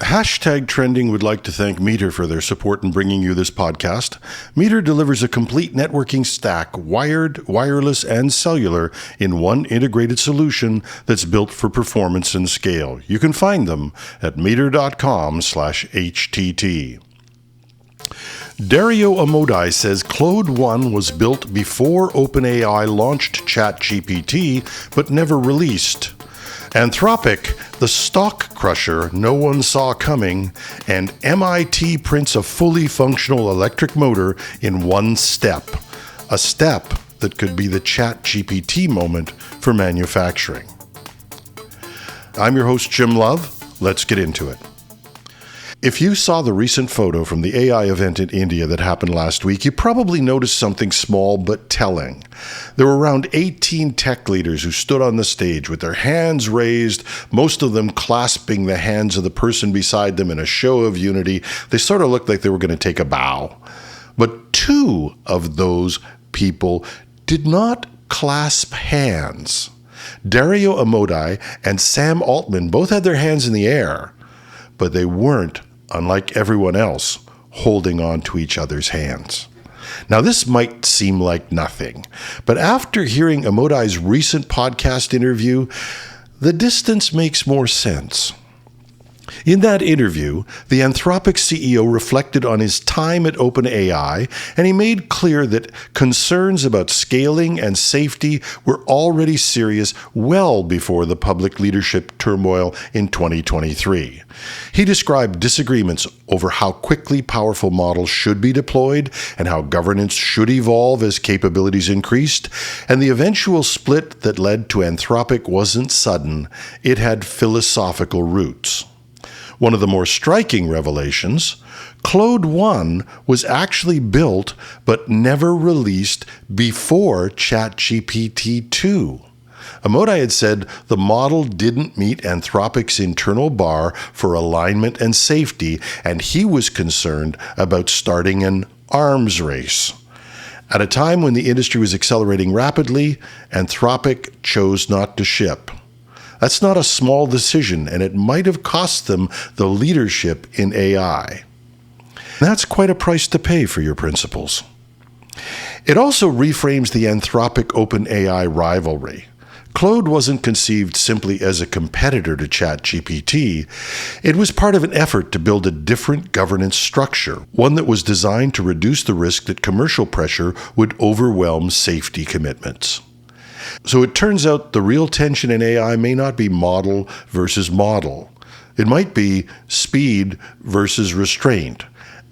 Hashtag Trending would like to thank Meter for their support in bringing you this podcast. Meter delivers a complete networking stack, wired, wireless, and cellular, in one integrated solution that's built for performance and scale. You can find them at meter.com/HTT. Dario Amodei says Claude 1 was built before OpenAI launched ChatGPT, but never released. Anthropic, the stock crusher no one saw coming, and MIT prints a fully functional electric motor in one step. A step that could be the ChatGPT moment for manufacturing. I'm your host, Jim Love. Let's get into it. If you saw the recent photo from the AI event in India that happened last week, you probably noticed something small but telling. There were around 18 tech leaders who stood on the stage with their hands raised, most of them clasping the hands of the person beside them in a show of unity. They sort of looked like they were going to take a bow. But two of those people did not clasp hands. Dario Amodei and Sam Altman both had their hands in the air, but they weren't, unlike everyone else, holding on to each other's hands. Now, this might seem like nothing, but after hearing Amodei's recent podcast interview, the distance makes more sense. In that interview, the Anthropic CEO reflected on his time at OpenAI, and he made clear that concerns about scaling and safety were already serious well before the public leadership turmoil in 2023. He described disagreements over how quickly powerful models should be deployed and how governance should evolve as capabilities increased, and the eventual split that led to Anthropic wasn't sudden. It had philosophical roots. One of the more striking revelations, Claude 1 was actually built but never released before ChatGPT 2. Amodei had said the model didn't meet Anthropic's internal bar for alignment and safety, and he was concerned about starting an arms race. At a time when the industry was accelerating rapidly, Anthropic chose not to ship. That's not a small decision, and it might have cost them the leadership in AI. That's quite a price to pay for your principles. It also reframes the Anthropic OpenAI rivalry. Claude wasn't conceived simply as a competitor to ChatGPT. It was part of an effort to build a different governance structure, one that was designed to reduce the risk that commercial pressure would overwhelm safety commitments. So it turns out the real tension in AI may not be model versus model. It might be speed versus restraint,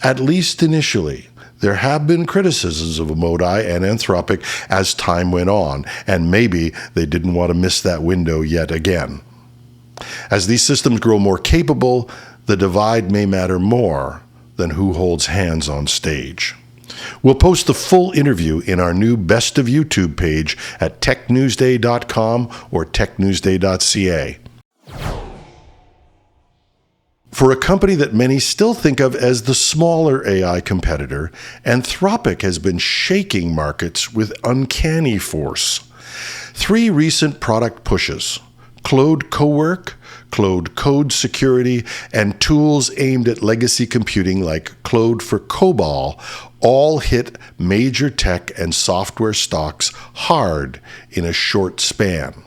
at least initially. There have been criticisms of Amodei and Anthropic as time went on, and maybe they didn't want to miss that window yet again. As these systems grow more capable, the divide may matter more than who holds hands on stage. We'll post the full interview in our new Best of YouTube page at technewsday.com or technewsday.ca. For a company that many still think of as the smaller AI competitor, Anthropic has been shaking markets with uncanny force. 3 recent product pushes, Claude Cowork, Claude Code Security, and tools aimed at legacy computing like Claude for COBOL, all hit major tech and software stocks hard in a short span.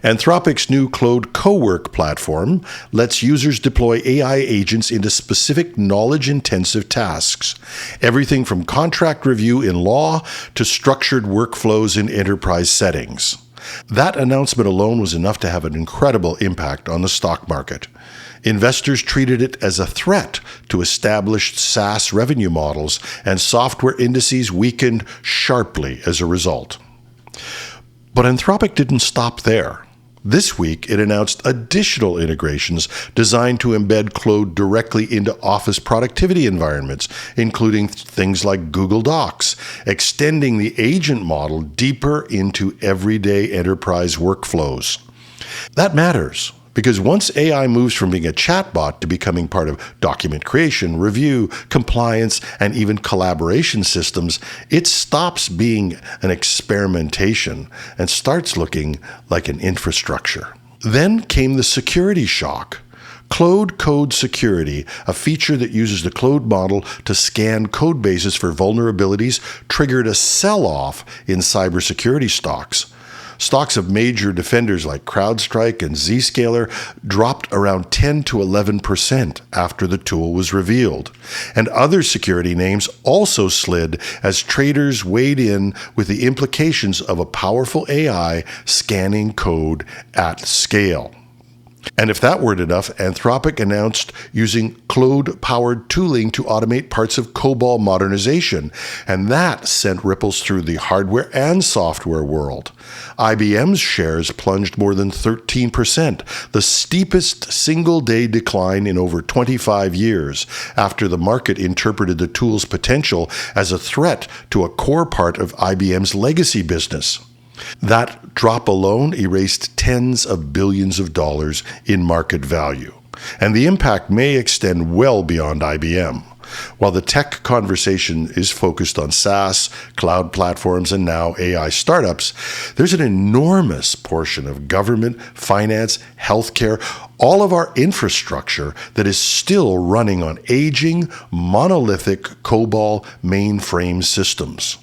Anthropic's new Claude Cowork platform lets users deploy AI agents into specific knowledge-intensive tasks, everything from contract review in law to structured workflows in enterprise settings. That announcement alone was enough to have an incredible impact on the stock market. Investors treated it as a threat to established SaaS revenue models, and software indices weakened sharply as a result. But Anthropic didn't stop there. This week, it announced additional integrations designed to embed Claude directly into office productivity environments, including things like Google Docs, extending the agent model deeper into everyday enterprise workflows. That matters, because once AI moves from being a chatbot to becoming part of document creation, review, compliance, and even collaboration systems, it stops being an experimentation and starts looking like an infrastructure. Then came the security shock. Claude Code Security, a feature that uses the Claude model to scan code bases for vulnerabilities, triggered a sell-off in cybersecurity stocks. Stocks of major defenders like CrowdStrike and Zscaler dropped around 10 to 11% after the tool was revealed. And other security names also slid as traders weighed in with the implications of a powerful AI scanning code at scale. And if that weren't enough, Anthropic announced using Claude-powered tooling to automate parts of COBOL modernization, and that sent ripples through the hardware and software world. IBM's shares plunged more than 13%, the steepest single-day decline in over 25 years, after the market interpreted the tool's potential as a threat to a core part of IBM's legacy business. That drop alone erased tens of billions of dollars in market value. And the impact may extend well beyond IBM. While the tech conversation is focused on SaaS, cloud platforms, and now AI startups, there's an enormous portion of government, finance, healthcare, all of our infrastructure that is still running on aging, monolithic COBOL mainframe systems.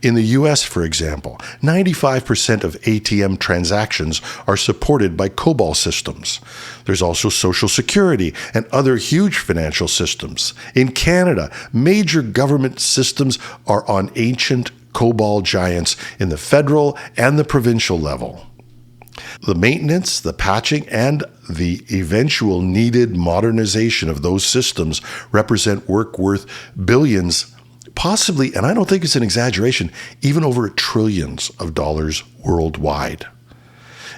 In the US, for example, 95% of ATM transactions are supported by COBOL systems. There's also Social Security and other huge financial systems. In Canada, major government systems are on ancient COBOL giants in the federal and the provincial level. The maintenance, the patching, and the eventual needed modernization of those systems represent work worth billions, possibly, and I don't think it's an exaggeration, even over trillions of dollars worldwide.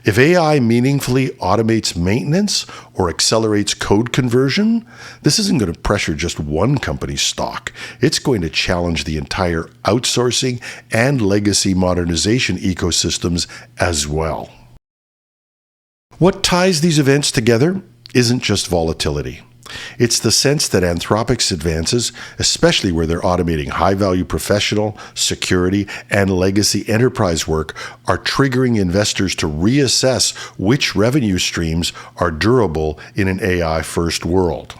If AI meaningfully automates maintenance or accelerates code conversion, this isn't going to pressure just one company's stock. It's going to challenge the entire outsourcing and legacy modernization ecosystems as well. What ties these events together isn't just volatility. It's the sense that Anthropic's advances, especially where they're automating high-value professional, security, and legacy enterprise work, are triggering investors to reassess which revenue streams are durable in an AI-first world.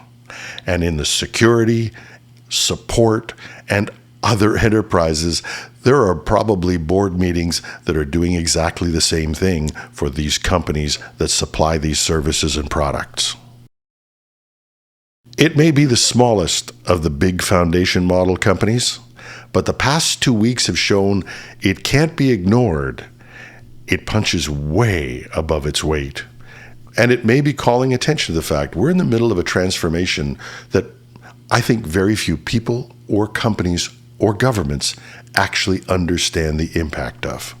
And in the security, support, and other enterprises, there are probably board meetings that are doing exactly the same thing for these companies that supply these services and products. It may be the smallest of the big foundation model companies, but the past 2 weeks have shown it can't be ignored. It punches way above its weight. And it may be calling attention to the fact we're in the middle of a transformation that I think very few people or companies or governments actually understand the impact of.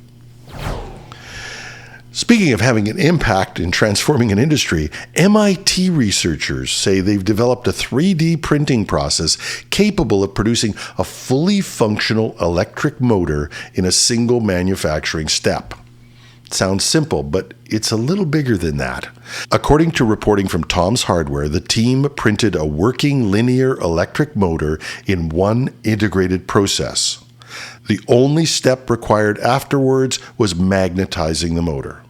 Speaking of having an impact in transforming an industry, MIT researchers say they've developed a 3D printing process capable of producing a fully functional electric motor in a single manufacturing step. It sounds simple, but it's a little bigger than that. According to reporting from Tom's Hardware, the team printed a working linear electric motor in one integrated process. The only step required afterwards was magnetizing the motor.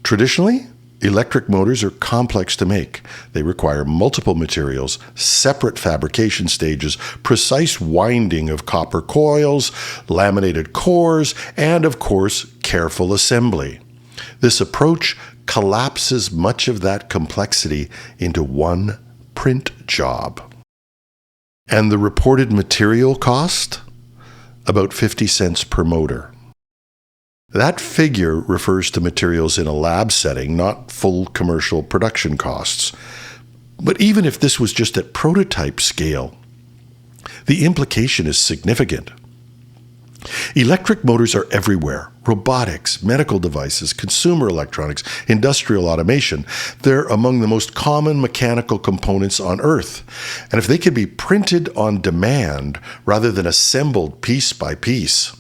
Traditionally, electric motors are complex to make. They require multiple materials, separate fabrication stages, precise winding of copper coils, laminated cores, and of course, careful assembly. This approach collapses much of that complexity into one print job. And the reported material cost? About 50 cents per motor. That figure refers to materials in a lab setting, not full commercial production costs. But even if this was just at prototype scale, the implication is significant. Electric motors are everywhere. Robotics, medical devices, consumer electronics, industrial automation. They're among the most common mechanical components on Earth. And if they can be printed on demand rather than assembled piece by piece,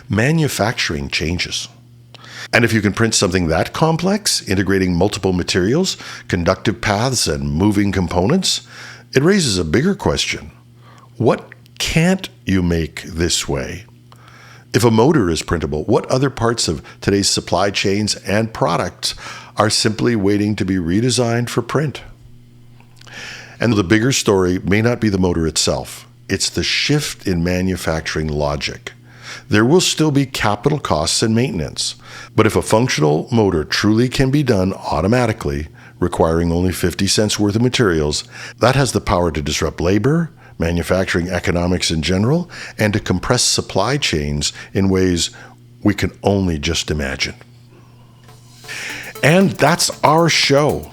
manufacturing changes. And if you can print something that complex, integrating multiple materials, conductive paths, and moving components, it raises a bigger question. What can't you make this way? If a motor is printable, what other parts of today's supply chains and products are simply waiting to be redesigned for print? And the bigger story may not be the motor itself. It's the shift in manufacturing logic. There will still be capital costs and maintenance. But if a functional motor truly can be done automatically, requiring only 50 cents worth of materials, that has the power to disrupt labor, manufacturing economics in general, and to compress supply chains in ways we can only just imagine. And that's our show.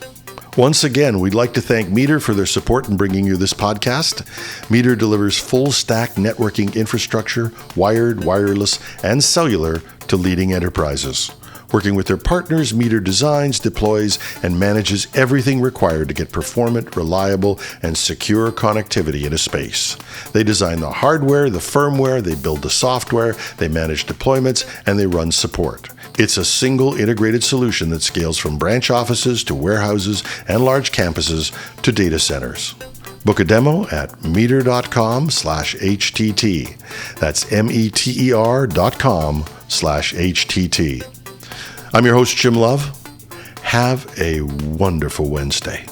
Once again, we'd like to thank Meter for their support in bringing you this podcast. Meter delivers full-stack networking infrastructure, wired, wireless, and cellular to leading enterprises. Working with their partners, Meter designs, deploys, and manages everything required to get performant, reliable, and secure connectivity into space. They design the hardware, the firmware, they build the software, they manage deployments, and they run support. It's a single integrated solution that scales from branch offices to warehouses and large campuses to data centers. Book a demo at meter.com/HTT. That's meter.com/HTT. I'm your host, Jim Love. Have a wonderful Wednesday.